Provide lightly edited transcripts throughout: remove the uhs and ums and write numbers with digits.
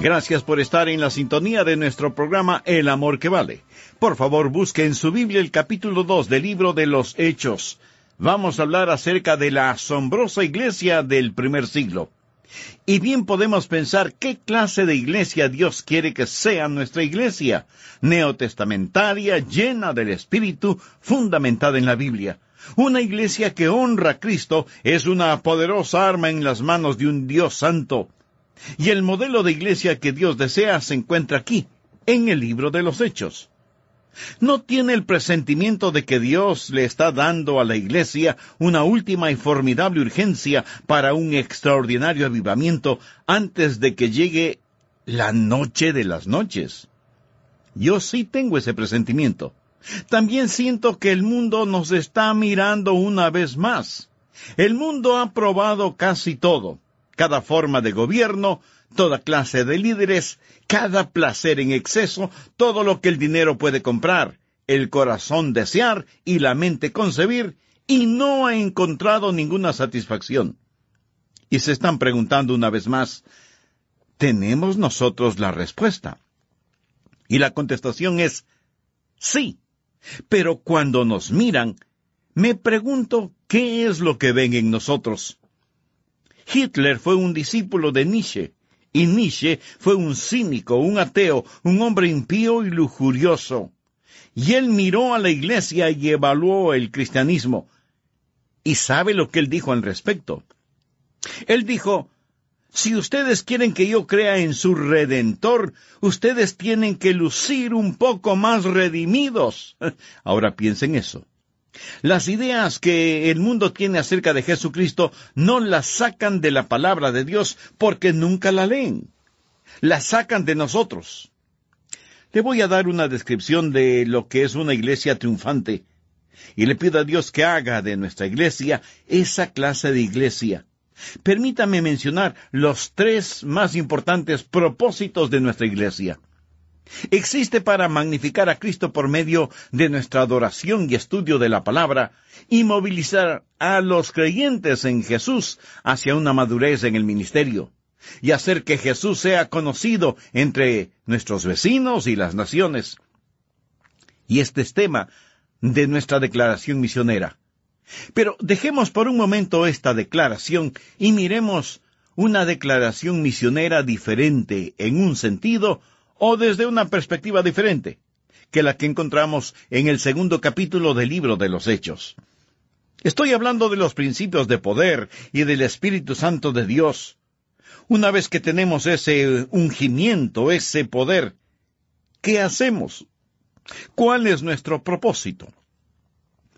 Gracias por estar en la sintonía de nuestro programa El Amor que Vale. Por favor, busque en su Biblia el capítulo 2 del libro de los Hechos. Vamos a hablar acerca de la asombrosa iglesia del primer siglo. Y bien podemos pensar qué clase de iglesia Dios quiere que sea nuestra iglesia. Neotestamentaria, llena del Espíritu, fundamentada en la Biblia. Una iglesia que honra a Cristo es una poderosa arma en las manos de un Dios santo. Y el modelo de iglesia que Dios desea se encuentra aquí, en el libro de los Hechos. ¿No tiene el presentimiento de que Dios le está dando a la iglesia una última y formidable urgencia para un extraordinario avivamiento antes de que llegue la noche de las noches? Yo sí tengo ese presentimiento. También siento que el mundo nos está mirando una vez más. El mundo ha probado casi todo. Cada forma de gobierno, toda clase de líderes, cada placer en exceso, todo lo que el dinero puede comprar, el corazón desear y la mente concebir, y no ha encontrado ninguna satisfacción. Y se están preguntando una vez más, ¿tenemos nosotros la respuesta? Y la contestación es, sí. Pero cuando nos miran, me pregunto, ¿qué es lo que ven en nosotros? Hitler fue un discípulo de Nietzsche, y Nietzsche fue un cínico, un ateo, un hombre impío y lujurioso. Y él miró a la iglesia y evaluó el cristianismo. ¿Y sabe lo que él dijo al respecto? Él dijo, si ustedes quieren que yo crea en su Redentor, ustedes tienen que lucir un poco más redimidos. Ahora piensen eso. Las ideas que el mundo tiene acerca de Jesucristo no las sacan de la palabra de Dios porque nunca la leen. Las sacan de nosotros. Le voy a dar una descripción de lo que es una iglesia triunfante. Y le pido a Dios que haga de nuestra iglesia esa clase de iglesia. Permítame mencionar los 3 más importantes propósitos de nuestra iglesia. Existe para magnificar a Cristo por medio de nuestra adoración y estudio de la palabra y movilizar a los creyentes en Jesús hacia una madurez en el ministerio y hacer que Jesús sea conocido entre nuestros vecinos y las naciones. Y este es tema de nuestra declaración misionera. Pero dejemos por un momento esta declaración y miremos una declaración misionera diferente en un sentido o desde una perspectiva diferente que la que encontramos en el 2º capítulo del libro de los Hechos. Estoy hablando de los principios de poder y del Espíritu Santo de Dios. Una vez que tenemos ese ungimiento, ese poder, ¿qué hacemos? ¿Cuál es nuestro propósito?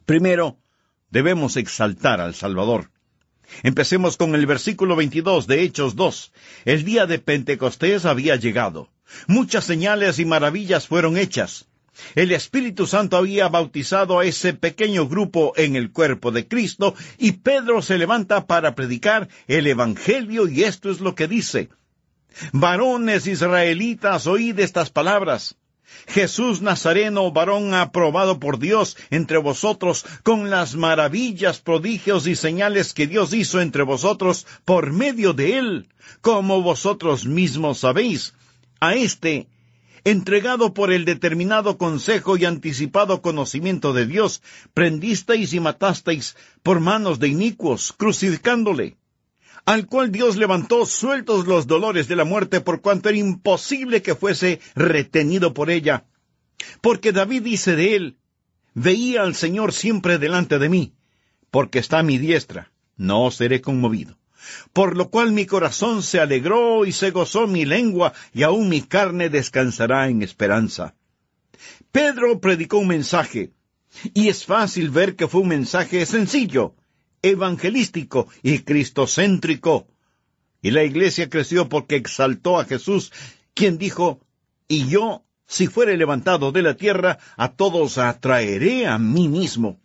Primero, debemos exaltar al Salvador. Empecemos con el versículo 22 de Hechos 2. El día de Pentecostés había llegado. Muchas señales y maravillas fueron hechas. El Espíritu Santo había bautizado a ese pequeño grupo en el cuerpo de Cristo, y Pedro se levanta para predicar el Evangelio, y esto es lo que dice. Varones israelitas, oíd estas palabras. Jesús Nazareno, varón aprobado por Dios entre vosotros, con las maravillas, prodigios y señales que Dios hizo entre vosotros por medio de él, como vosotros mismos sabéis. A éste, entregado por el determinado consejo y anticipado conocimiento de Dios, prendisteis y matasteis por manos de inicuos, crucificándole, al cual Dios levantó sueltos los dolores de la muerte, por cuanto era imposible que fuese retenido por ella. Porque David dice de él, veía al Señor siempre delante de mí, porque está a mi diestra, no seré conmovido. Por lo cual mi corazón se alegró y se gozó mi lengua, y aún mi carne descansará en esperanza. Pedro predicó un mensaje, y es fácil ver que fue un mensaje sencillo, evangelístico y cristocéntrico. Y la iglesia creció porque exaltó a Jesús, quien dijo, y yo, si fuere levantado de la tierra, a todos atraeré a mí mismo.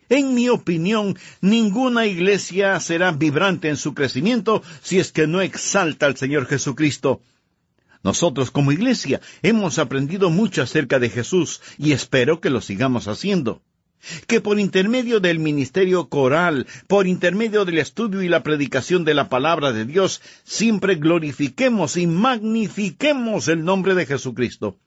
En mi opinión, ninguna iglesia será vibrante en su crecimiento si es que no exalta al Señor Jesucristo. Nosotros como iglesia hemos aprendido mucho acerca de Jesús y espero que lo sigamos haciendo. Que por intermedio del ministerio coral, por intermedio del estudio y la predicación de la palabra de Dios, siempre glorifiquemos y magnifiquemos el nombre de Jesucristo.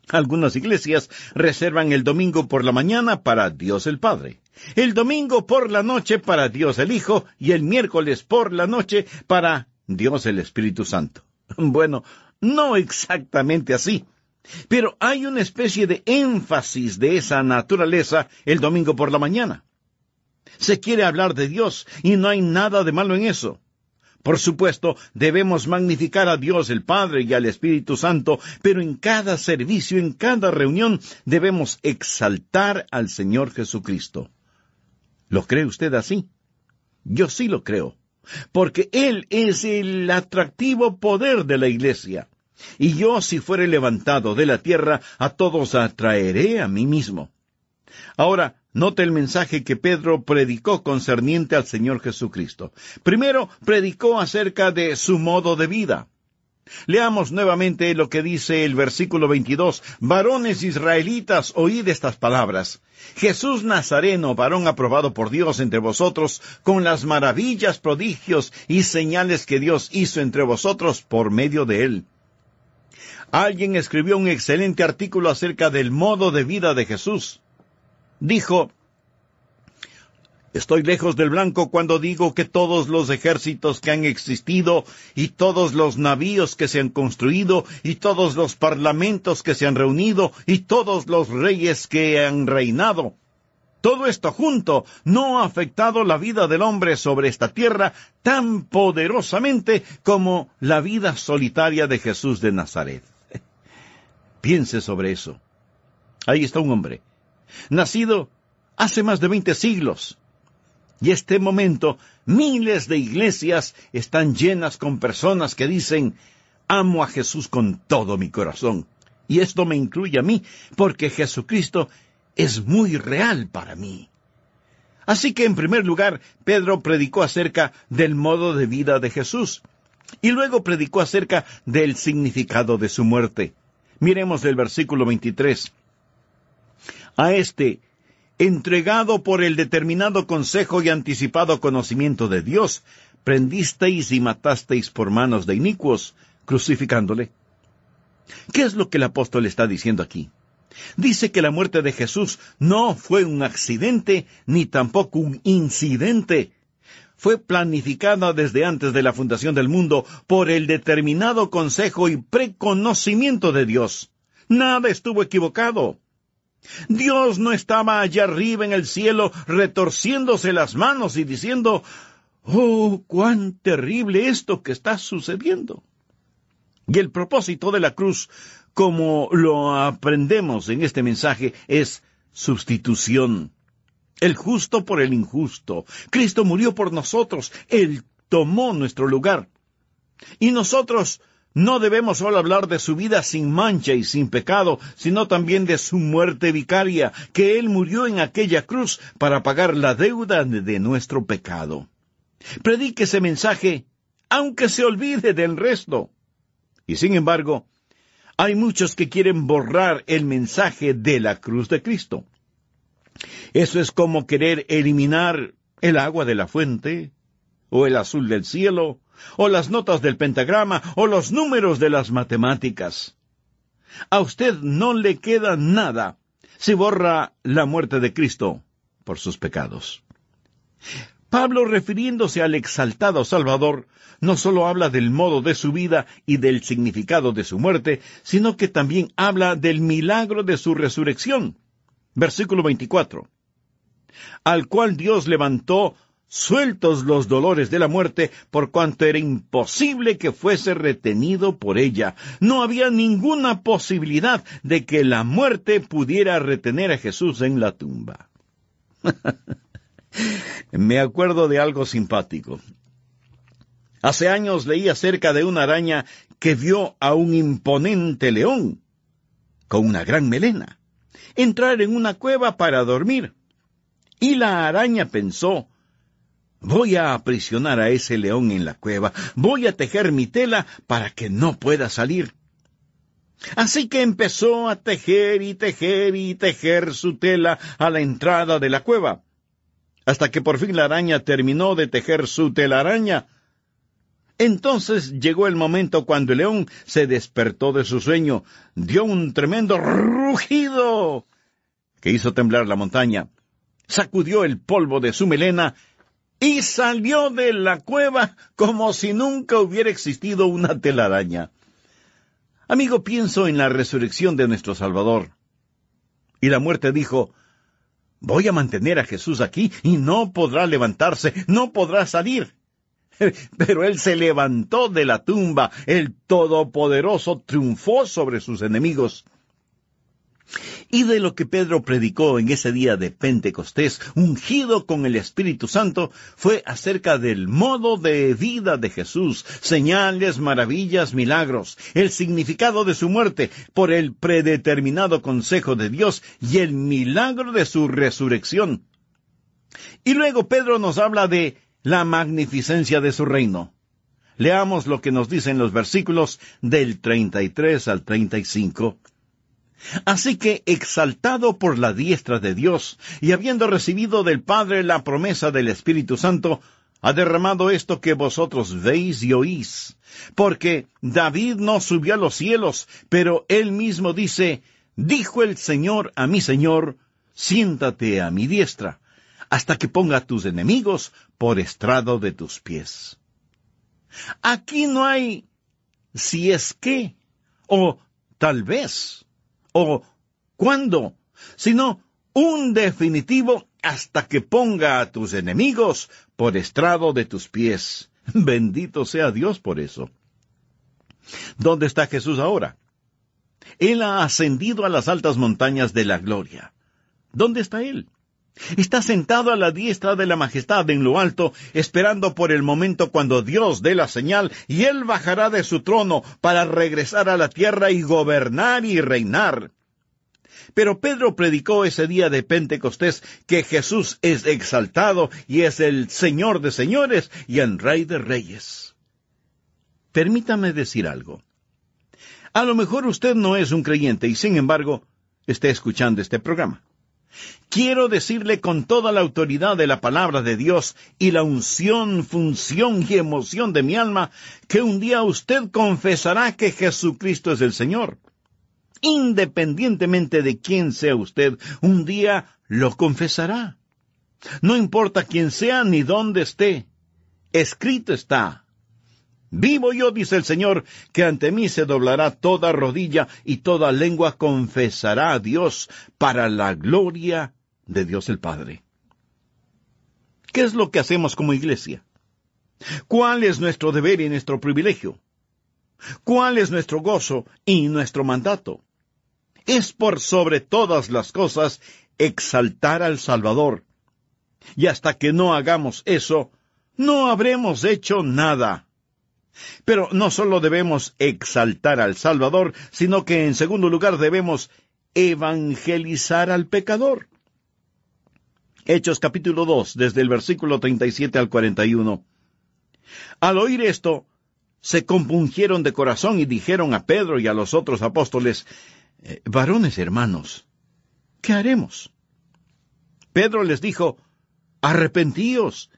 Algunas iglesias reservan el domingo por la mañana para Dios el Padre, el domingo por la noche para Dios el Hijo y el miércoles por la noche para Dios el Espíritu Santo. Bueno, no exactamente así, pero hay una especie de énfasis de esa naturaleza el domingo por la mañana. Se quiere hablar de Dios y no hay nada de malo en eso. Por supuesto, debemos magnificar a Dios el Padre y al Espíritu Santo, pero en cada servicio, en cada reunión, debemos exaltar al Señor Jesucristo. ¿Lo cree usted así? Yo sí lo creo, porque Él es el atractivo poder de la iglesia. Y yo, si fuere levantado de la tierra, a todos atraeré a mí mismo. Ahora, note el mensaje que Pedro predicó concerniente al Señor Jesucristo. Primero, predicó acerca de su modo de vida. Leamos nuevamente lo que dice el versículo 22. Varones israelitas, oíd estas palabras. Jesús Nazareno, varón aprobado por Dios entre vosotros, con las maravillas, prodigios y señales que Dios hizo entre vosotros por medio de él. Alguien escribió un excelente artículo acerca del modo de vida de Jesús. Dijo: estoy lejos del blanco cuando digo que todos los ejércitos que han existido, y todos los navíos que se han construido, y todos los parlamentos que se han reunido, y todos los reyes que han reinado, todo esto junto no ha afectado la vida del hombre sobre esta tierra tan poderosamente como la vida solitaria de Jesús de Nazaret. Piense sobre eso. Ahí está un hombre, nacido hace más de 20 siglos. Y este momento, miles de iglesias están llenas con personas que dicen: amo a Jesús con todo mi corazón. Y esto me incluye a mí, porque Jesucristo es muy real para mí. Así que, en primer lugar, Pedro predicó acerca del modo de vida de Jesús. Y luego predicó acerca del significado de su muerte. Miremos el versículo 23. A este, entregado por el determinado consejo y anticipado conocimiento de Dios, prendisteis y matasteis por manos de inicuos, crucificándole. ¿Qué es lo que el apóstol está diciendo aquí? Dice que la muerte de Jesús no fue un accidente, ni tampoco un incidente. Fue planificada desde antes de la fundación del mundo por el determinado consejo y preconocimiento de Dios. Nada estuvo equivocado. Dios no estaba allá arriba en el cielo retorciéndose las manos y diciendo: ¡oh, cuán terrible esto que está sucediendo! Y el propósito de la cruz, como lo aprendemos en este mensaje, es sustitución. El justo por el injusto. Cristo murió por nosotros. Él tomó nuestro lugar. Y nosotros no debemos solo hablar de su vida sin mancha y sin pecado, sino también de su muerte vicaria, que Él murió en aquella cruz para pagar la deuda de nuestro pecado. Predique ese mensaje, aunque se olvide del resto. Y sin embargo, hay muchos que quieren borrar el mensaje de la cruz de Cristo. Eso es como querer eliminar el agua de la fuente, o el azul del cielo, o las notas del pentagrama, o los números de las matemáticas. A usted no le queda nada si borra la muerte de Cristo por sus pecados. Pablo, refiriéndose al exaltado Salvador, no solo habla del modo de su vida y del significado de su muerte, sino que también habla del milagro de su resurrección. Versículo 24. Al cual Dios levantó sueltos los dolores de la muerte, por cuanto era imposible que fuese retenido por ella. No había ninguna posibilidad de que la muerte pudiera retener a Jesús en la tumba. Me acuerdo de algo simpático. Hace años leí acerca de una araña que vio a un imponente león, con una gran melena, entrar en una cueva para dormir. Y la araña pensó: voy a aprisionar a ese león en la cueva, voy a tejer mi tela para que no pueda salir. Así que empezó a tejer y tejer y tejer su tela a la entrada de la cueva, hasta que por fin la araña terminó de tejer su telaraña. Entonces llegó el momento cuando el león se despertó de su sueño, dio un tremendo rugido que hizo temblar la montaña, sacudió el polvo de su melena y salió de la cueva como si nunca hubiera existido una telaraña. Amigo, pienso en la resurrección de nuestro Salvador. Y la muerte dijo, voy a mantener a Jesús aquí y no podrá levantarse, no podrá salir. Pero Él se levantó de la tumba, el Todopoderoso triunfó sobre sus enemigos. Y de lo que Pedro predicó en ese día de Pentecostés, ungido con el Espíritu Santo, fue acerca del modo de vida de Jesús, señales, maravillas, milagros, el significado de su muerte por el predeterminado consejo de Dios y el milagro de su resurrección. Y luego Pedro nos habla de la magnificencia de su reino. Leamos lo que nos dicen los versículos del 33 al 35. Así que, exaltado por la diestra de Dios, y habiendo recibido del Padre la promesa del Espíritu Santo, ha derramado esto que vosotros veis y oís. Porque David no subió a los cielos, pero él mismo dice, dijo el Señor a mi Señor, siéntate a mi diestra, hasta que ponga a tus enemigos por estrado de tus pies. Aquí no hay si es que, o tal vez, o cuándo, sino un definitivo hasta que ponga a tus enemigos por estrado de tus pies. Bendito sea Dios por eso. ¿Dónde está Jesús ahora? Él ha ascendido a las altas montañas de la gloria. ¿Dónde está Él? Está sentado a la diestra de la majestad en lo alto, esperando por el momento cuando Dios dé la señal, y Él bajará de su trono para regresar a la tierra y gobernar y reinar. Pero Pedro predicó ese día de Pentecostés que Jesús es exaltado y es el Señor de señores y el Rey de reyes. Permítame decir algo. A lo mejor usted no es un creyente y sin embargo está escuchando este programa. Quiero decirle con toda la autoridad de la palabra de Dios y la unción, función y emoción de mi alma, que un día usted confesará que Jesucristo es el Señor. Independientemente de quién sea usted, un día lo confesará. No importa quién sea ni dónde esté. Escrito está. Vivo yo, dice el Señor, que ante mí se doblará toda rodilla y toda lengua confesará a Dios para la gloria de Dios el Padre. ¿Qué es lo que hacemos como iglesia? ¿Cuál es nuestro deber y nuestro privilegio? ¿Cuál es nuestro gozo y nuestro mandato? Es por sobre todas las cosas exaltar al Salvador. Y hasta que no hagamos eso, no habremos hecho nada. Pero no solo debemos exaltar al Salvador, sino que en segundo lugar debemos evangelizar al pecador. Hechos capítulo 2, desde el versículo 37 al 41. Al oír esto, se compungieron de corazón y dijeron a Pedro y a los otros apóstoles, varones hermanos, ¿qué haremos? Pedro les dijo, arrepentíos,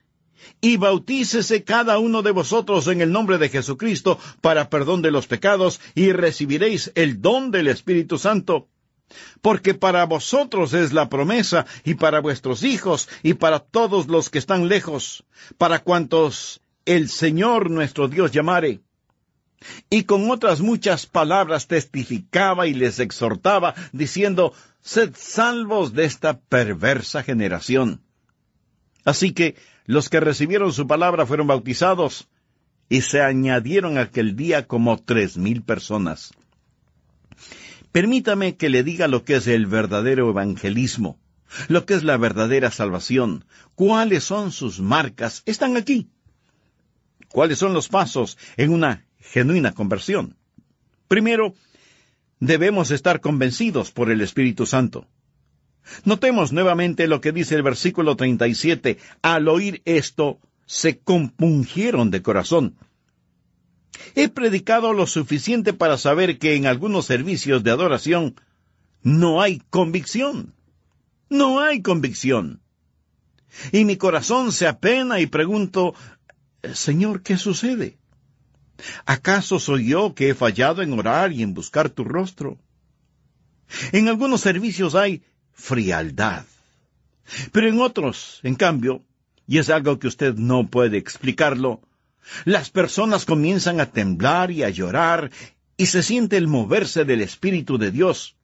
y bautícese cada uno de vosotros en el nombre de Jesucristo para perdón de los pecados, y recibiréis el don del Espíritu Santo. Porque para vosotros es la promesa, y para vuestros hijos, y para todos los que están lejos, para cuantos el Señor nuestro Dios llamare. Y con otras muchas palabras testificaba y les exhortaba, diciendo, sed salvos de esta perversa generación. Así que los que recibieron su palabra fueron bautizados, y se añadieron aquel día como 3,000 personas. Permítame que le diga lo que es el verdadero evangelismo, lo que es la verdadera salvación. ¿Cuáles son sus marcas? Están aquí. ¿Cuáles son los pasos en una genuina conversión? Primero, debemos estar convencidos por el Espíritu Santo. Notemos nuevamente lo que dice el versículo 37. Al oír esto, se compungieron de corazón. He predicado lo suficiente para saber que en algunos servicios de adoración no hay convicción. No hay convicción. Y mi corazón se apena y pregunto, Señor, ¿qué sucede? ¿Acaso soy yo que he fallado en orar y en buscar tu rostro? En algunos servicios hay frialdad, pero en otros, en cambio, y es algo que usted no puede explicarlo, las personas comienzan a temblar y a llorar y se siente el moverse del Espíritu de Dios.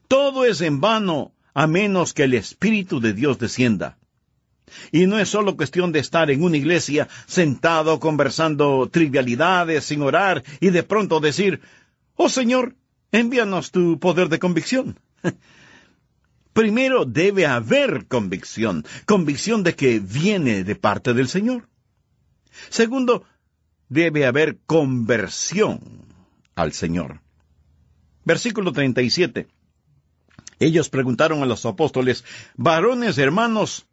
Todo es en vano a menos que el Espíritu de Dios descienda. Y no es solo cuestión de estar en una iglesia sentado conversando trivialidades sin orar y de pronto decir, oh Señor, envíanos tu poder de convicción. Primero debe haber convicción, convicción de que viene de parte del Señor. Segundo, debe haber conversión al Señor. Versículo 37. Ellos preguntaron a los apóstoles, varones hermanos,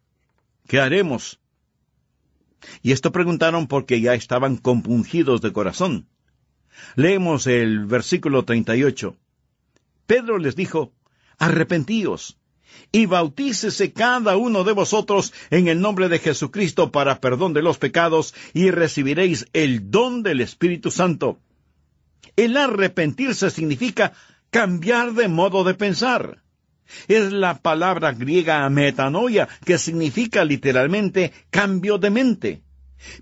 ¿qué haremos? Y esto preguntaron porque ya estaban compungidos de corazón. Leemos el versículo 38. Pedro les dijo, arrepentíos, y bautícese cada uno de vosotros en el nombre de Jesucristo para perdón de los pecados, y recibiréis el don del Espíritu Santo. El arrepentirse significa cambiar de modo de pensar. Es la palabra griega metanoia, que significa literalmente cambio de mente.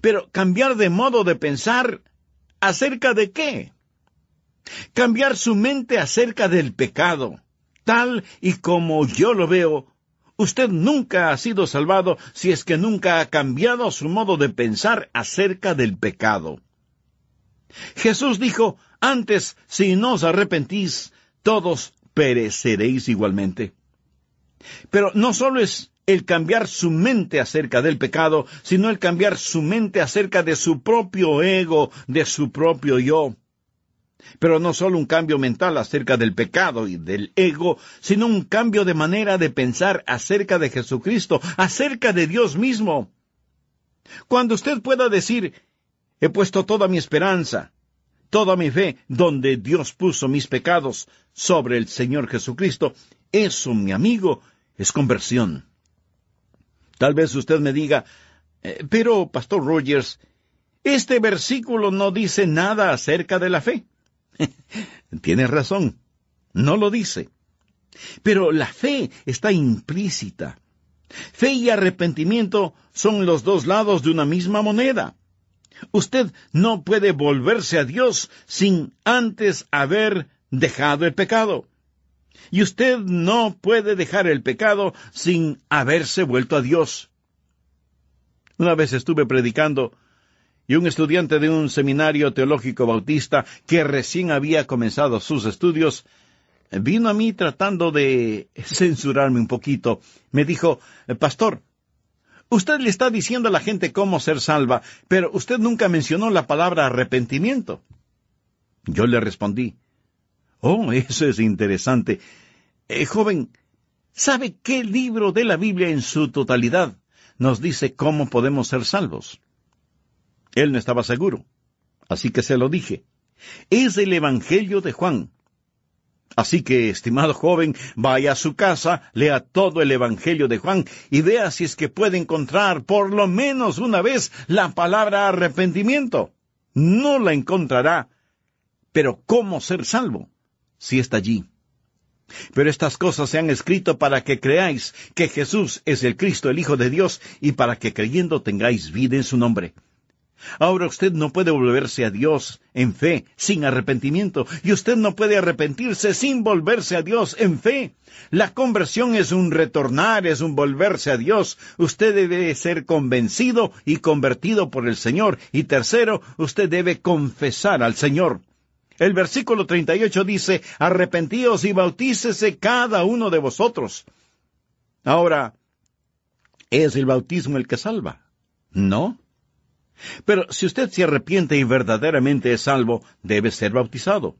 Pero cambiar de modo de pensar, ¿acerca de qué? Cambiar su mente acerca del pecado. Tal y como yo lo veo, usted nunca ha sido salvado si es que nunca ha cambiado su modo de pensar acerca del pecado. Jesús dijo, antes, si no os arrepentís, todos pereceréis igualmente. Pero no solo es el cambiar su mente acerca del pecado, sino el cambiar su mente acerca de su propio ego, de su propio yo. Pero no solo un cambio mental acerca del pecado y del ego, sino un cambio de manera de pensar acerca de Jesucristo, acerca de Dios mismo. Cuando usted pueda decir, he puesto toda mi esperanza, toda mi fe, donde Dios puso mis pecados, sobre el Señor Jesucristo, eso, mi amigo, es conversión. Tal vez usted me diga, pero, Pastor Rogers, este versículo no dice nada acerca de la fe. Tiene razón, no lo dice. Pero la fe está implícita. Fe y arrepentimiento son los dos lados de una misma moneda. Usted no puede volverse a Dios sin antes haber dejado el pecado. Y usted no puede dejar el pecado sin haberse vuelto a Dios. Una vez estuve predicando y un estudiante de un seminario teológico bautista que recién había comenzado sus estudios vino a mí tratando de censurarme un poquito. Me dijo, pastor, usted le está diciendo a la gente cómo ser salva, pero usted nunca mencionó la palabra arrepentimiento. Yo le respondí, oh, eso es interesante. Joven, ¿sabe qué libro de la Biblia en su totalidad nos dice cómo podemos ser salvos? Él no estaba seguro, así que se lo dije. Es el Evangelio de Juan. Así que, estimado joven, vaya a su casa, lea todo el Evangelio de Juan y vea si es que puede encontrar por lo menos una vez la palabra arrepentimiento. No la encontrará. Pero ¿cómo ser salvo? Si está allí. Pero estas cosas se han escrito para que creáis que Jesús es el Cristo, el Hijo de Dios, y para que creyendo tengáis vida en su nombre. Ahora usted no puede volverse a Dios en fe sin arrepentimiento, y usted no puede arrepentirse sin volverse a Dios en fe. La conversión es un retornar, es un volverse a Dios. Usted debe ser convencido y convertido por el Señor. Y tercero, usted debe confesar al Señor. El versículo 38 dice, arrepentíos y bautícese cada uno de vosotros. Ahora, ¿es el bautismo el que salva? No. Pero si usted se arrepiente y verdaderamente es salvo, debe ser bautizado.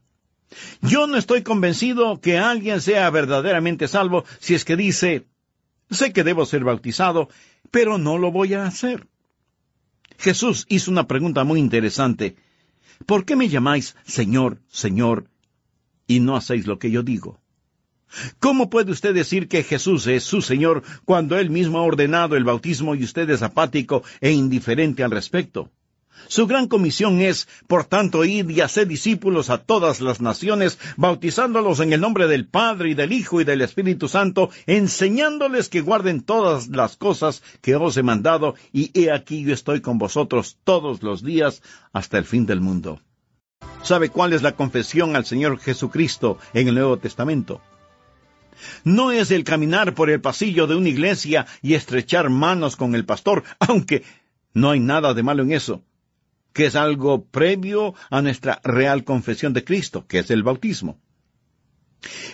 Yo no estoy convencido que alguien sea verdaderamente salvo si es que dice, sé que debo ser bautizado, pero no lo voy a hacer. Jesús hizo una pregunta muy interesante. ¿Por qué me llamáis Señor, Señor, y no hacéis lo que yo digo? ¿Cómo puede usted decir que Jesús es su Señor cuando Él mismo ha ordenado el bautismo y usted es apático e indiferente al respecto? Su gran comisión es, por tanto, ir y hacer discípulos a todas las naciones, bautizándolos en el nombre del Padre y del Hijo y del Espíritu Santo, enseñándoles que guarden todas las cosas que os he mandado, y he aquí yo estoy con vosotros todos los días hasta el fin del mundo. ¿Sabe cuál es la confesión al Señor Jesucristo en el Nuevo Testamento? No es el caminar por el pasillo de una iglesia y estrechar manos con el pastor, aunque no hay nada de malo en eso, que es algo previo a nuestra real confesión de Cristo, que es el bautismo.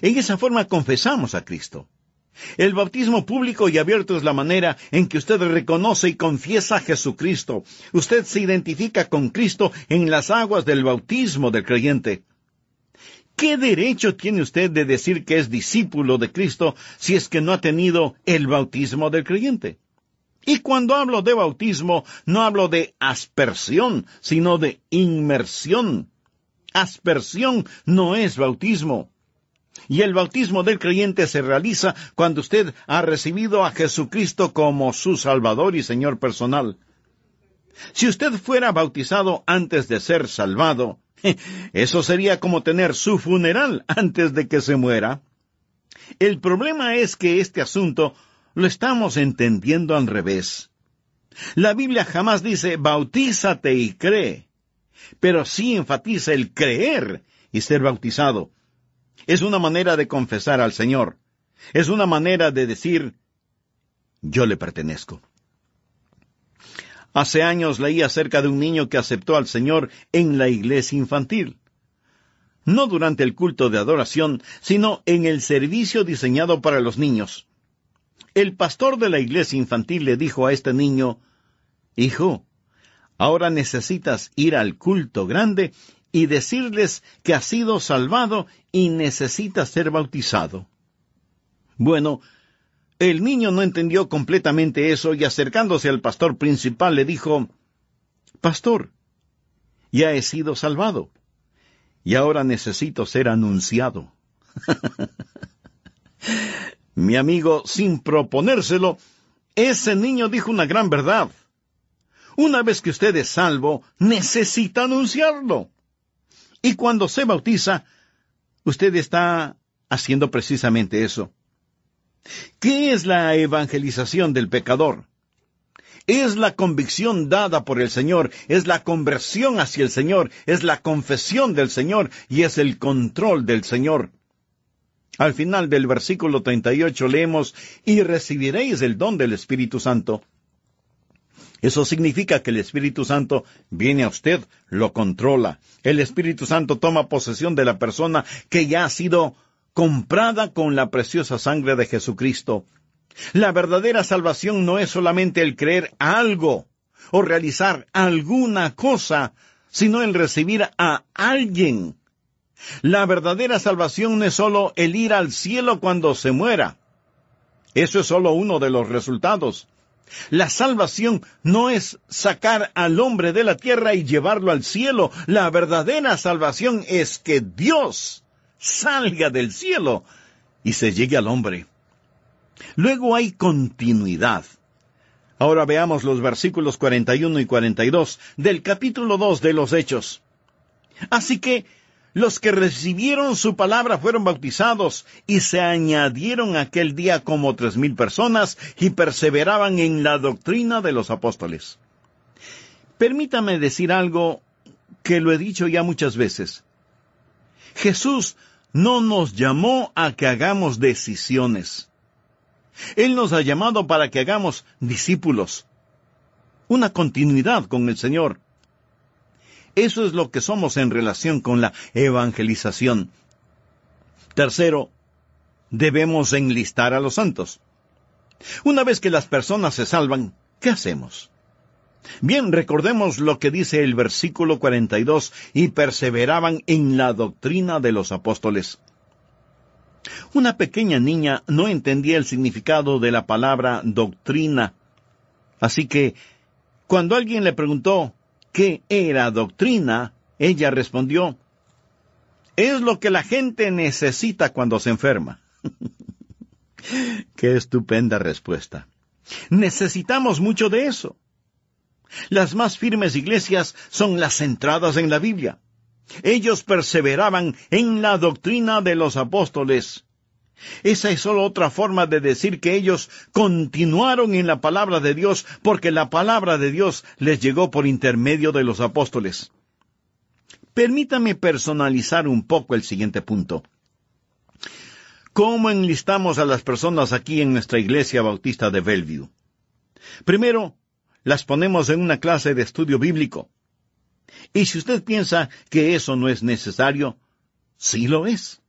En esa forma confesamos a Cristo. El bautismo público y abierto es la manera en que usted reconoce y confiesa a Jesucristo. Usted se identifica con Cristo en las aguas del bautismo del creyente. ¿Qué derecho tiene usted de decir que es discípulo de Cristo si es que no ha tenido el bautismo del creyente? Y cuando hablo de bautismo, no hablo de aspersión, sino de inmersión. Aspersión no es bautismo. Y el bautismo del creyente se realiza cuando usted ha recibido a Jesucristo como su Salvador y Señor personal. Si usted fuera bautizado antes de ser salvado, eso sería como tener su funeral antes de que se muera. El problema es que este asunto lo estamos entendiendo al revés. La Biblia jamás dice, bautízate y cree, pero sí enfatiza el creer y ser bautizado. Es una manera de confesar al Señor. Es una manera de decir, yo le pertenezco. Hace años leí acerca de un niño que aceptó al Señor en la iglesia infantil. No durante el culto de adoración, sino en el servicio diseñado para los niños. El pastor de la iglesia infantil le dijo a este niño, hijo, ahora necesitas ir al culto grande y decirles que has sido salvado y necesitas ser bautizado. Bueno, el niño no entendió completamente eso y acercándose al pastor principal le dijo, pastor, ya he sido salvado y ahora necesito ser anunciado. Mi amigo, sin proponérselo, ese niño dijo una gran verdad. Una vez que usted es salvo, necesita anunciarlo. Y cuando se bautiza, usted está haciendo precisamente eso. ¿Qué es la evangelización del pecador? Es la convicción dada por el Señor, es la conversión hacia el Señor, es la confesión del Señor y es el control del Señor. Al final del versículo 38 leemos, y recibiréis el don del Espíritu Santo. Eso significa que el Espíritu Santo viene a usted, lo controla. El Espíritu Santo toma posesión de la persona que ya ha sido comprada con la preciosa sangre de Jesucristo. La verdadera salvación no es solamente el creer algo o realizar alguna cosa, sino el recibir a alguien. La verdadera salvación no es solo el ir al cielo cuando se muera. Eso es solo uno de los resultados. La salvación no es sacar al hombre de la tierra y llevarlo al cielo. La verdadera salvación es que Dios salga del cielo y se llegue al hombre. Luego hay continuidad. Ahora veamos los versículos 41 y 42 del capítulo 2 de los Hechos. Así que los que recibieron su palabra fueron bautizados, y se añadieron aquel día como 3,000 personas, y perseveraban en la doctrina de los apóstoles. Permítame decir algo que lo he dicho ya muchas veces. Jesús no nos llamó a que hagamos decisiones. Él nos ha llamado para que hagamos discípulos. Una continuidad con el Señor. Eso es lo que somos en relación con la evangelización. Tercero, debemos enlistar a los santos. Una vez que las personas se salvan, ¿qué hacemos? Bien, recordemos lo que dice el versículo 42, y perseveraban en la doctrina de los apóstoles. Una pequeña niña no entendía el significado de la palabra doctrina. Así que, cuando alguien le preguntó ¿qué era doctrina?, Ella respondió, es lo que la gente necesita cuando se enferma. Qué estupenda respuesta. Necesitamos mucho de eso. Las más firmes iglesias son las centradas en la Biblia. Ellos perseveraban en la doctrina de los apóstoles. Esa es solo otra forma de decir que ellos continuaron en la palabra de Dios, porque la palabra de Dios les llegó por intermedio de los apóstoles. Permítame personalizar un poco el siguiente punto. ¿Cómo enlistamos a las personas aquí en nuestra iglesia bautista de Bellevue? Primero, las ponemos en una clase de estudio bíblico. Y si usted piensa que eso no es necesario, sí lo es.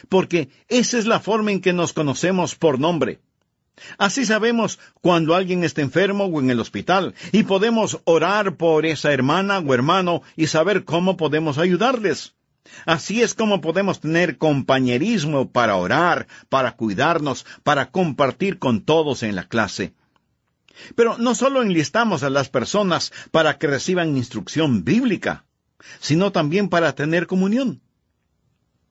Porque esa es la forma en que nos conocemos por nombre. Así sabemos cuando alguien está enfermo o en el hospital, y podemos orar por esa hermana o hermano y saber cómo podemos ayudarles. Así es como podemos tener compañerismo para orar, para cuidarnos, para compartir con todos en la clase. Pero no solo enlistamos a las personas para que reciban instrucción bíblica, sino también para tener comunión.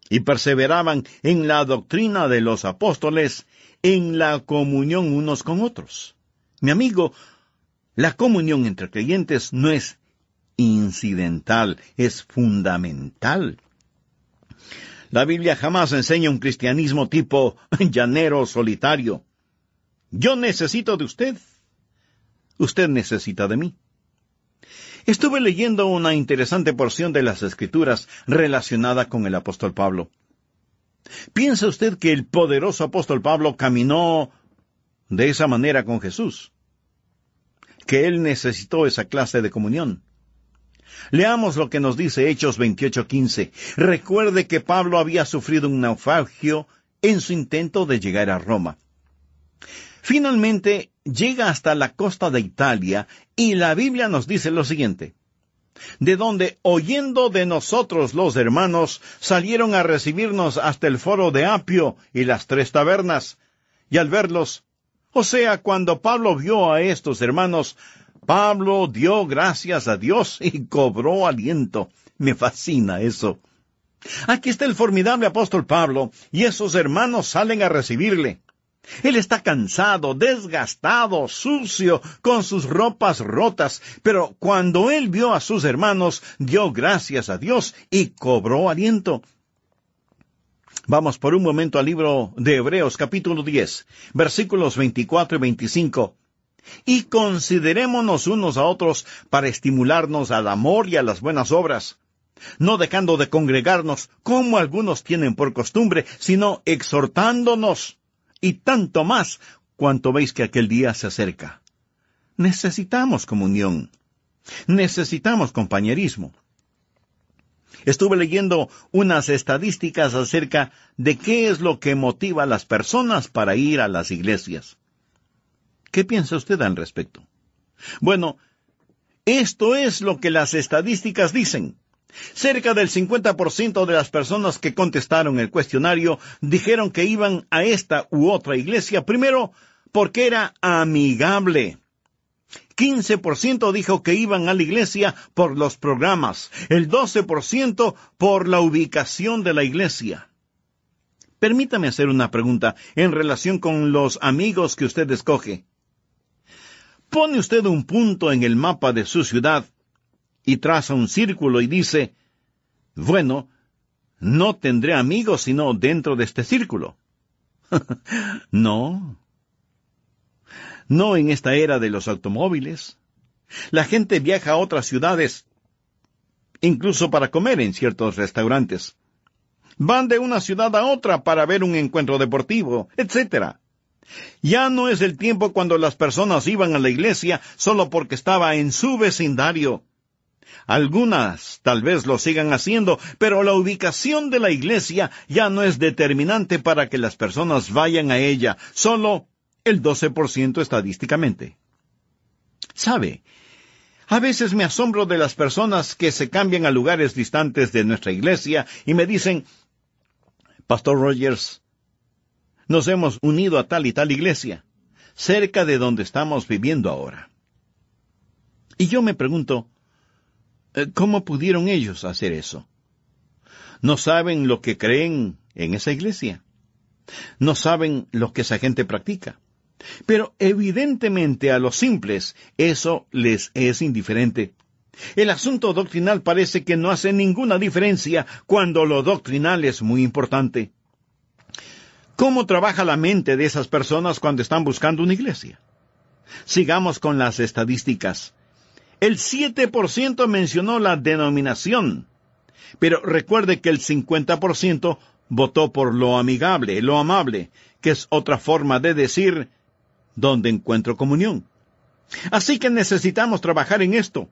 Y perseveraban en la doctrina de los apóstoles, en la comunión unos con otros. Mi amigo, la comunión entre creyentes no es incidental, es fundamental. La Biblia jamás enseña un cristianismo tipo llanero solitario. Yo necesito de usted. Usted necesita de mí. Estuve leyendo una interesante porción de las Escrituras relacionada con el apóstol Pablo. ¿Piensa usted que el poderoso apóstol Pablo caminó de esa manera con Jesús? Que él necesitó esa clase de comunión. Leamos lo que nos dice Hechos 28:15. Recuerde que Pablo había sufrido un naufragio en su intento de llegar a Roma. Finalmente llega hasta la costa de Italia y la Biblia nos dice lo siguiente: de donde, oyendo de nosotros los hermanos, salieron a recibirnos hasta el foro de Apio y las 3 tabernas. Y al verlos, o sea, cuando Pablo vio a estos hermanos, Pablo dio gracias a Dios y cobró aliento. Me fascina eso. Aquí está el formidable apóstol Pablo, y esos hermanos salen a recibirle. Él está cansado, desgastado, sucio, con sus ropas rotas, pero cuando él vio a sus hermanos, dio gracias a Dios y cobró aliento. Vamos por un momento al libro de Hebreos capítulo 10, versículos 24 y 25. Y considerémonos unos a otros para estimularnos al amor y a las buenas obras, no dejando de congregarnos como algunos tienen por costumbre, sino exhortándonos, y tanto más cuanto veis que aquel día se acerca. Necesitamos comunión. Necesitamos compañerismo. Estuve leyendo unas estadísticas acerca de qué es lo que motiva a las personas para ir a las iglesias. ¿Qué piensa usted al respecto? Bueno, esto es lo que las estadísticas dicen. Cerca del 50% de las personas que contestaron el cuestionario dijeron que iban a esta u otra iglesia, primero, porque era amigable. 15% dijo que iban a la iglesia por los programas, el 12% por la ubicación de la iglesia. Permítame hacer una pregunta en relación con los amigos que usted escoge. Pone usted un punto en el mapa de su ciudad y traza un círculo y dice, bueno, no tendré amigos sino dentro de este círculo. No en esta era de los automóviles. La gente viaja a otras ciudades, incluso para comer en ciertos restaurantes. Van de una ciudad a otra para ver un encuentro deportivo, etc. Ya no es el tiempo cuando las personas iban a la iglesia solo porque estaba en su vecindario. Algunas tal vez lo sigan haciendo, pero la ubicación de la iglesia ya no es determinante para que las personas vayan a ella, solo el 12% estadísticamente. ¿Sabe? A veces me asombro de las personas que se cambian a lugares distantes de nuestra iglesia y me dicen, Pastor Rogers, nos hemos unido a tal y tal iglesia, cerca de donde estamos viviendo ahora. Y yo me pregunto, ¿Cómo pudieron ellos hacer eso? No saben lo que creen en esa iglesia. No saben lo que esa gente practica. Pero evidentemente a los simples eso les es indiferente. El asunto doctrinal parece que no hace ninguna diferencia cuando lo doctrinal es muy importante. ¿Cómo trabaja la mente de esas personas cuando están buscando una iglesia? Sigamos con las estadísticas. El 7% mencionó la denominación, pero recuerde que el 50% votó por lo amigable, lo amable, que es otra forma de decir donde encuentro comunión. Así que necesitamos trabajar en esto.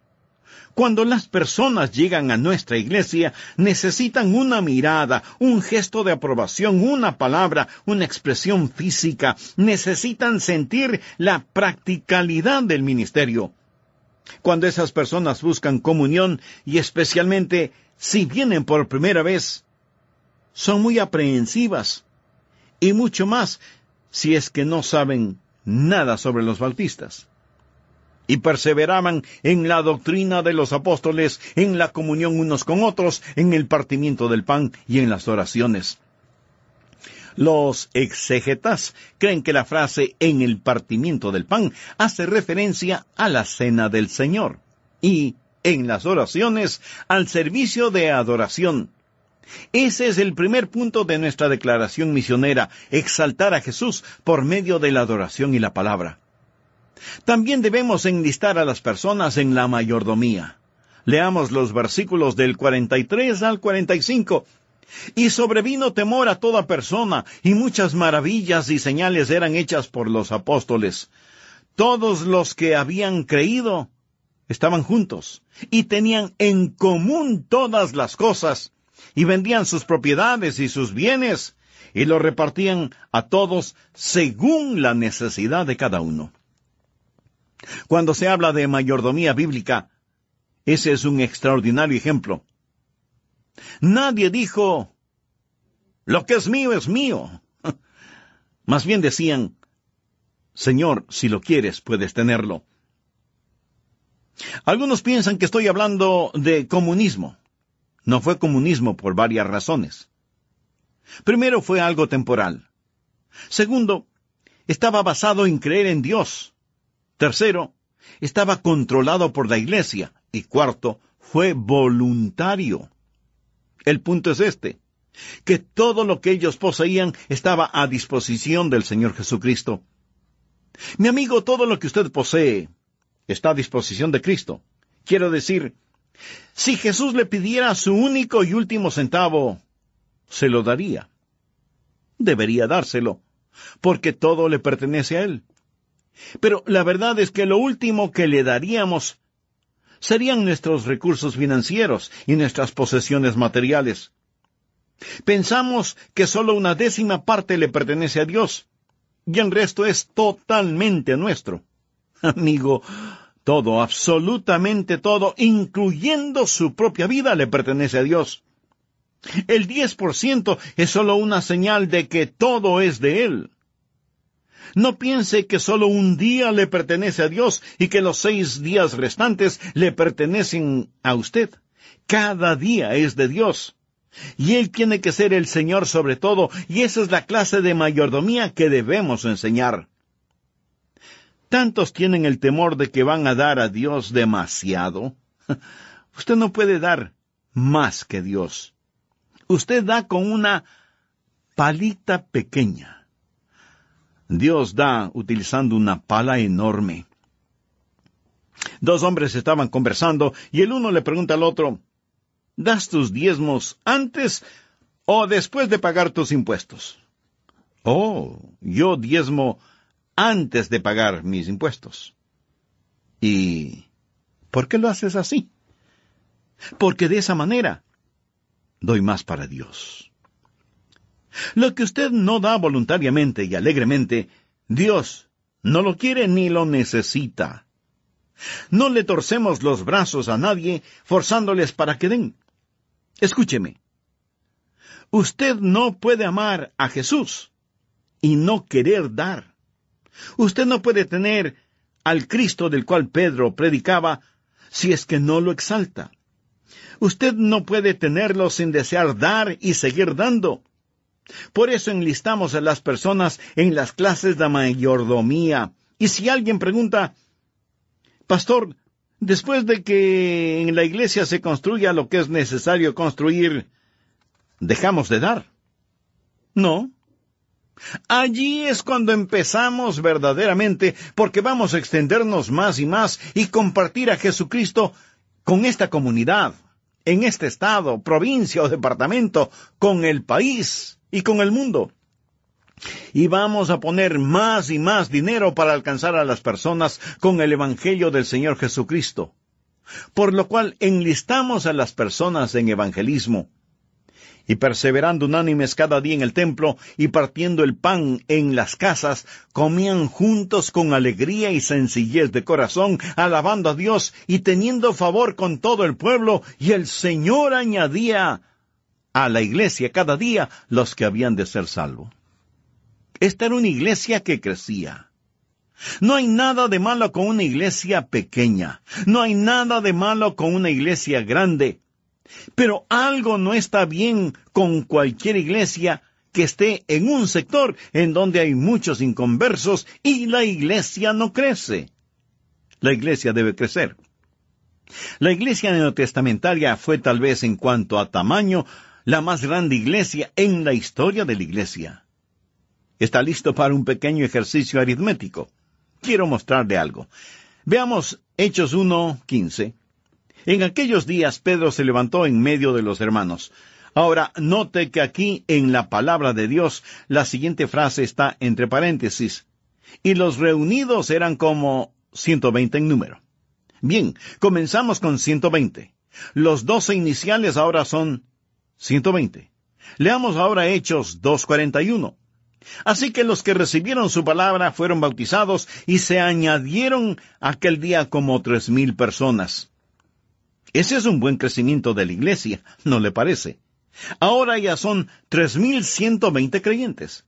Cuando las personas llegan a nuestra iglesia, necesitan una mirada, un gesto de aprobación, una palabra, una expresión física. Necesitan sentir la practicalidad del ministerio. Cuando esas personas buscan comunión, y especialmente si vienen por primera vez, son muy aprehensivas, y mucho más si es que no saben nada sobre los bautistas. Y perseveraban en la doctrina de los apóstoles, en la comunión unos con otros, en el partimiento del pan y en las oraciones. Los exégetas creen que la frase en el partimiento del pan hace referencia a la cena del Señor y en las oraciones al servicio de adoración. Ese es el primer punto de nuestra declaración misionera, exaltar a Jesús por medio de la adoración y la palabra. También debemos enlistar a las personas en la mayordomía. Leamos los versículos del 43 al 45. Y sobrevino temor a toda persona, y muchas maravillas y señales eran hechas por los apóstoles. Todos los que habían creído estaban juntos, y tenían en común todas las cosas, y vendían sus propiedades y sus bienes, y lo repartían a todos según la necesidad de cada uno. Cuando se habla de mayordomía bíblica, ese es un extraordinario ejemplo. Nadie dijo, lo que es mío es mío. Más bien decían, Señor, si lo quieres, puedes tenerlo. Algunos piensan que estoy hablando de comunismo. No fue comunismo por varias razones. Primero, fue algo temporal. Segundo, estaba basado en creer en Dios. Tercero, estaba controlado por la iglesia. Y cuarto, fue voluntario. El punto es este, que todo lo que ellos poseían estaba a disposición del Señor Jesucristo. Mi amigo, todo lo que usted posee está a disposición de Cristo. Quiero decir, si Jesús le pidiera su único y último centavo, se lo daría. Debería dárselo, porque todo le pertenece a Él. Pero la verdad es que lo último que le daríamos serían nuestros recursos financieros y nuestras posesiones materiales. Pensamos que solo una 10ª parte le pertenece a Dios, y el resto es totalmente nuestro. Amigo, todo, absolutamente todo, incluyendo su propia vida, le pertenece a Dios. El 10% es solo una señal de que todo es de Él. No piense que solo un día le pertenece a Dios y que los 6 días restantes le pertenecen a usted. Cada día es de Dios. Y Él tiene que ser el Señor sobre todo, y esa es la clase de mayordomía que debemos enseñar. Tantos tienen el temor de que van a dar a Dios demasiado. Usted no puede dar más que Dios. Usted da con una palita pequeña. Dios da utilizando una pala enorme. 2 hombres estaban conversando y el uno le pregunta al otro, ¿das tus diezmos antes o después de pagar tus impuestos? Oh, yo diezmo antes de pagar mis impuestos. ¿Y por qué lo haces así? Porque de esa manera doy más para Dios. Lo que usted no da voluntariamente y alegremente, Dios no lo quiere ni lo necesita. No le torcemos los brazos a nadie, forzándoles para que den. Escúcheme. Usted no puede amar a Jesús y no querer dar. Usted no puede tener al Cristo del cual Pedro predicaba si es que no lo exalta. Usted no puede tenerlo sin desear dar y seguir dando. Por eso enlistamos a las personas en las clases de mayordomía. Y si alguien pregunta, pastor, después de que en la iglesia se construya lo que es necesario construir, ¿dejamos de dar? No. Allí es cuando empezamos verdaderamente, porque vamos a extendernos más y más y compartir a Jesucristo con esta comunidad, en este estado, provincia o departamento, con el país y con el mundo. Y vamos a poner más y más dinero para alcanzar a las personas con el Evangelio del Señor Jesucristo. Por lo cual enlistamos a las personas en evangelismo. Y perseverando unánimes cada día en el templo y partiendo el pan en las casas, comían juntos con alegría y sencillez de corazón, alabando a Dios y teniendo favor con todo el pueblo, y el Señor añadía a la iglesia cada día los que habían de ser salvos. Esta era una iglesia que crecía. No hay nada de malo con una iglesia pequeña. No hay nada de malo con una iglesia grande. Pero algo no está bien con cualquier iglesia que esté en un sector en donde hay muchos inconversos y la iglesia no crece. La iglesia debe crecer. La iglesia neotestamentaria fue tal vez en cuanto a tamaño la más grande iglesia en la historia de la iglesia. ¿Está listo para un pequeño ejercicio aritmético? Quiero mostrarle algo. Veamos Hechos 1:15. En aquellos días Pedro se levantó en medio de los hermanos. Ahora, note que aquí en la palabra de Dios, la siguiente frase está entre paréntesis. Y los reunidos eran como 120 en número. Bien, comenzamos con 120. Los 12 iniciales ahora son 120. Leamos ahora Hechos 2:41. Así que los que recibieron su palabra fueron bautizados y se añadieron aquel día como 3,000 personas. Ese es un buen crecimiento de la iglesia, ¿no le parece? Ahora ya son 3,120 creyentes.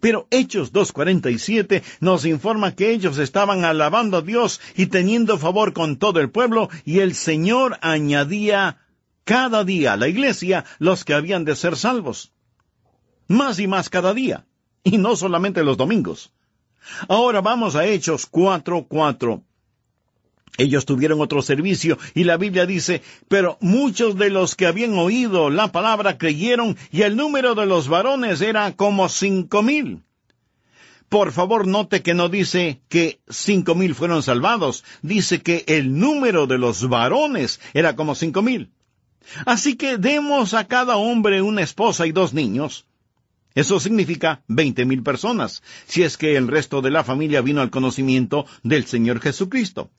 Pero Hechos 2:47 nos informa que ellos estaban alabando a Dios y teniendo favor con todo el pueblo, y el Señor añadía cada día a la iglesia los que habían de ser salvos. Más y más cada día, y no solamente los domingos. Ahora vamos a Hechos 4:4. Ellos tuvieron otro servicio, y la Biblia dice, pero muchos de los que habían oído la palabra creyeron, y el número de los varones era como 5,000. Por favor, note que no dice que 5,000 fueron salvados, dice que el número de los varones era como 5,000. Así que demos a cada hombre una esposa y 2 niños. Eso significa 20,000 personas, si es que el resto de la familia vino al conocimiento del Señor Jesucristo.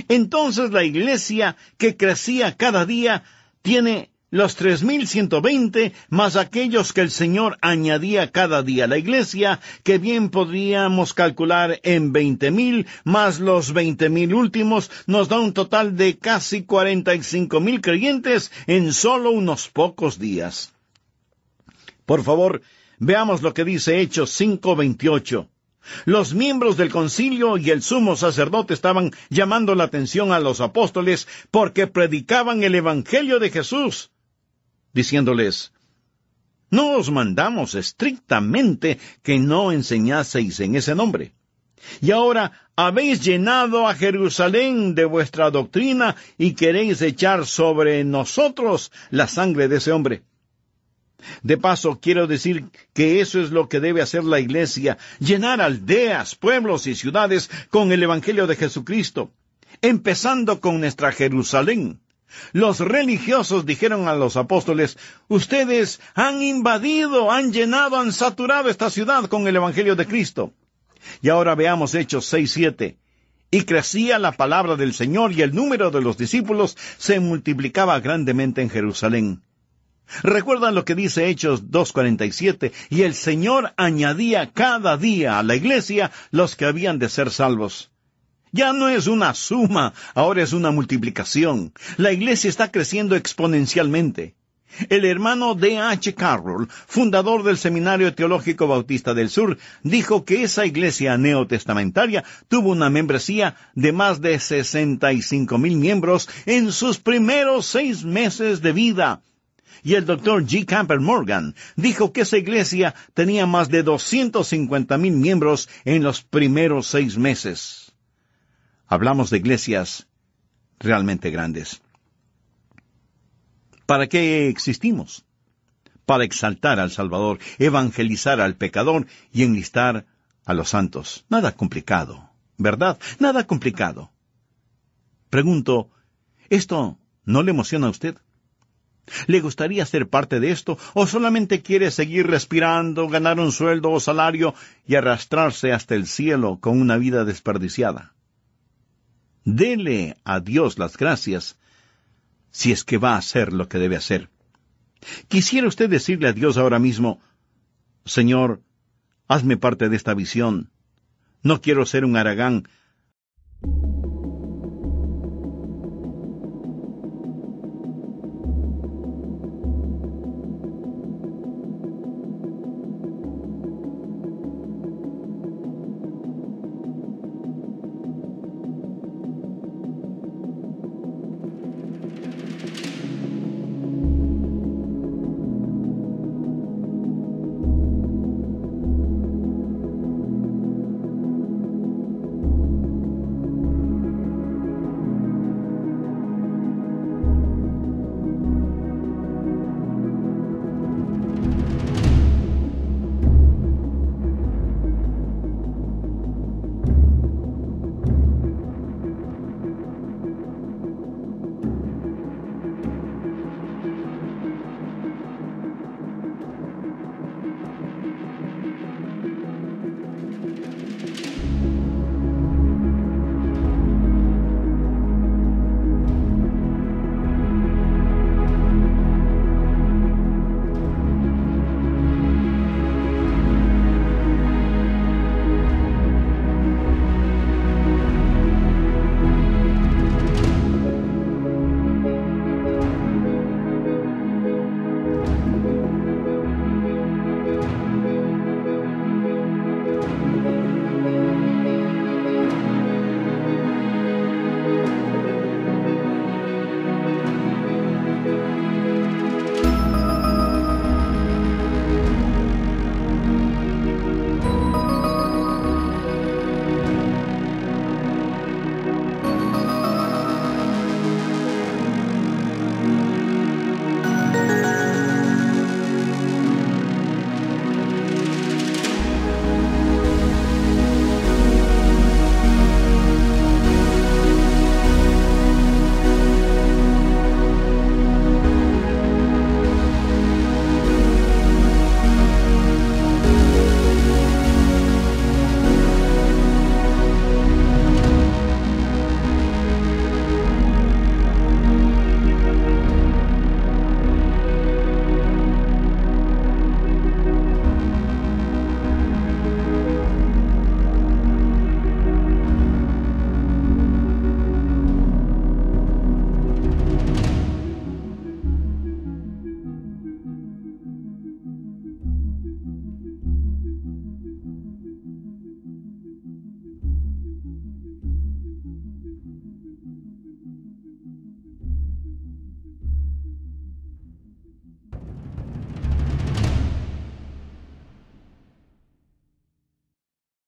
Entonces la iglesia que crecía cada día tiene los 3,120 más aquellos que el Señor añadía cada día. La iglesia que bien podríamos calcular en 20,000 más los 20,000 últimos nos da un total de casi 45,000 creyentes en solo unos pocos días. Por favor, veamos lo que dice Hechos 5:28. Los miembros del concilio y el sumo sacerdote estaban llamando la atención a los apóstoles porque predicaban el Evangelio de Jesús, diciéndoles, no os mandamos estrictamente que no enseñaseis en ese nombre. Y ahora habéis llenado a Jerusalén de vuestra doctrina y queréis echar sobre nosotros la sangre de ese hombre. De paso, quiero decir que eso es lo que debe hacer la iglesia, llenar aldeas, pueblos y ciudades con el Evangelio de Jesucristo, empezando con nuestra Jerusalén. Los religiosos dijeron a los apóstoles, ustedes han invadido, han llenado, han saturado esta ciudad con el Evangelio de Cristo. Y ahora veamos Hechos 6:7. Y crecía la palabra del Señor y el número de los discípulos se multiplicaba grandemente en Jerusalén. ¿Recuerdan lo que dice Hechos 2:47? Y el Señor añadía cada día a la iglesia los que habían de ser salvos. Ya no es una suma, ahora es una multiplicación. La iglesia está creciendo exponencialmente. El hermano D. H. Carroll, fundador del Seminario Teológico Bautista del Sur, dijo que esa iglesia neotestamentaria tuvo una membresía de más de 65,000 miembros en sus primeros 6 meses de vida. Y el Dr. G. Campbell Morgan dijo que esa iglesia tenía más de 250,000 miembros en los primeros 6 meses. Hablamos de iglesias realmente grandes. ¿Para qué existimos? Para exaltar al Salvador, evangelizar al pecador y enlistar a los santos. Nada complicado, ¿verdad? Nada complicado. Pregunto, ¿esto no le emociona a usted? ¿Le gustaría ser parte de esto o solamente quiere seguir respirando, ganar un sueldo o salario y arrastrarse hasta el cielo con una vida desperdiciada? Dele a Dios las gracias si es que va a hacer lo que debe hacer. ¿Quisiera usted decirle a Dios ahora mismo, Señor, hazme parte de esta visión? No quiero ser un haragán.